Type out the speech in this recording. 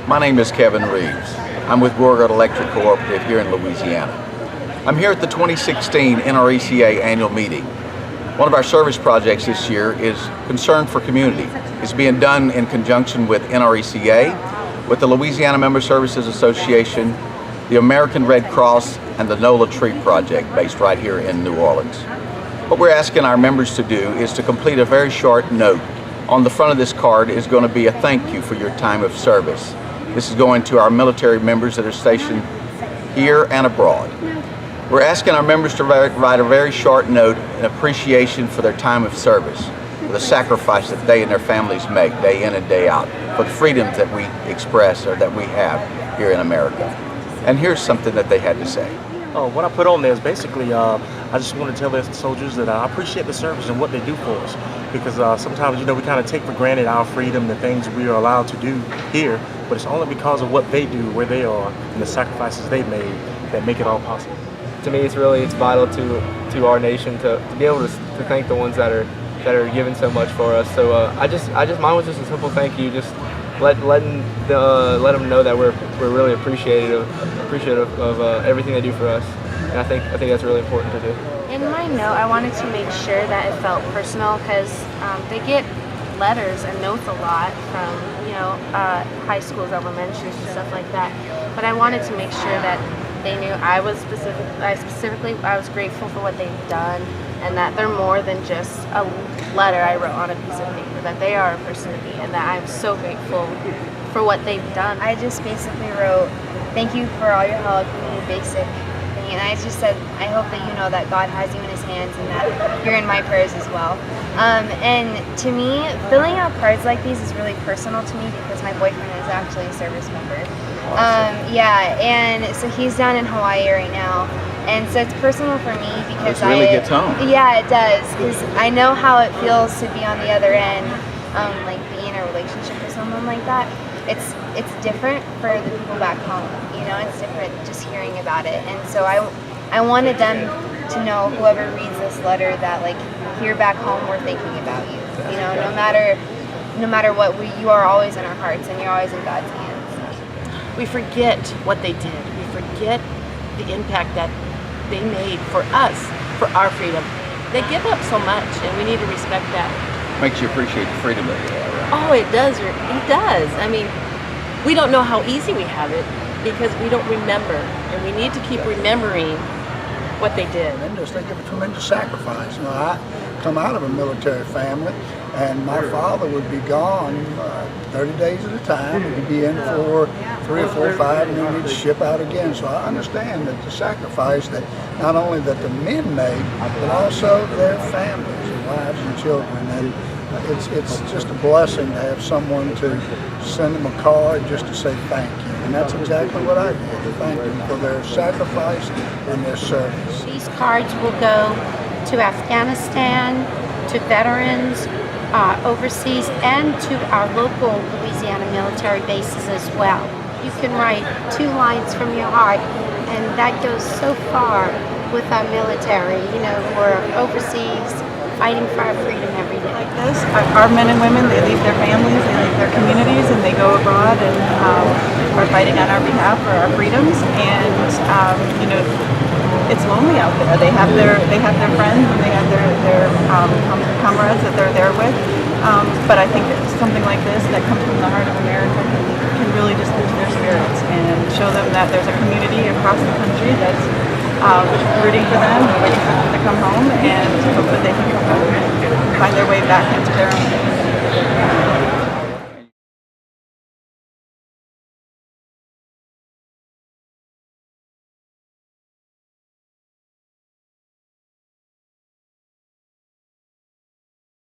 My name is Kevin Reeves. I'm with Beauregard Electric Cooperative here in Louisiana. I'm here at the 2016 NRECA annual meeting. One of our service projects this year is Concern for Community. It's being done in conjunction with NRECA, with the Louisiana Member Services Association, the American Red Cross, and the NOLA Tree Project based right here in New Orleans. What we're asking our members to do is to complete a very short note. On the front of this card is going to be a thank you for your time of service. This is going to our military members that are stationed here and abroad. We're asking our members to write a very short note in appreciation for their time of service, for the sacrifice that they and their families make day in and day out, for the freedoms that we express or that we have here in America. And here's something that they had to say. What I put on there is basically, I just want to tell the soldiers that I appreciate the service and what they do for us. Because sometimes, we kind of take for granted our freedom, the things we are allowed to do here, but it's only because of what they do, where they are, and the sacrifices they've made that make it all possible. To me, it's vital to our nation to be able to thank the ones that are giving so much for us. So mine was just a simple thank you, just let them know that we're really appreciative of everything they do for us, and I think that's really important to do. In my note, I wanted to make sure that it felt personal because they get letters and notes a lot from high schools, elementaries, and stuff like that. But I wanted to make sure that they knew I was grateful for what they've done, and that they're more than just a letter I wrote on a piece of paper. That they are a person to me, and that I'm so grateful for what they've done. I just basically wrote, "Thank you for all your help," basic. And I just said, I hope that you know that God has you in his hands and that you're in my prayers as well. And to me, filling out cards like these is really personal to me because my boyfriend is actually a service member. Yeah, and so he's down in Hawaii right now. And so it's personal for me because it really gets home. Yeah, it does. Because I know how it feels to be on the other end, like be in a relationship with someone like that. It's different for the people back home, it's different just hearing about it. And so I wanted them to know, whoever reads this letter, that here back home we're thinking about you. No matter what, you are always in our hearts and you're always in God's hands. We forget what they did. We forget the impact that they made for us, for our freedom. They give up so much and we need to respect that. Makes you appreciate the freedom that you have, right? Oh, it does. It does. I mean, we don't know how easy we have it because we don't remember, and we need to keep remembering what they did. Tremendous. They give a tremendous sacrifice. I come out of a military family, and my father would be gone 30 days at a time. He'd be in for 3 or 4 or 5, and then he'd ship out again. So I understand that the sacrifice that not only that the men made, but also their families, their wives and children. And it's just a blessing to have someone to send them a card just to say thank you. And that's exactly what I did, to thank them for their sacrifice and their service. These cards will go to Afghanistan, to veterans overseas, and to our local Louisiana military bases as well. You can write 2 lines from your heart, and that goes so far with our military, who are overseas fighting for our freedom every day. Like this, our men and women, they leave their families, they leave their communities, and they go abroad and are fighting on our behalf for our freedoms. And it's lonely out there. They have their friends and they have their comrades that they're there with. But I think something like this that comes from the heart of America can really just lift their spirits and show them that there's a community across the country that's rooting for them and waiting for them to come home, and hopefully they can come home and find their way back into their own community.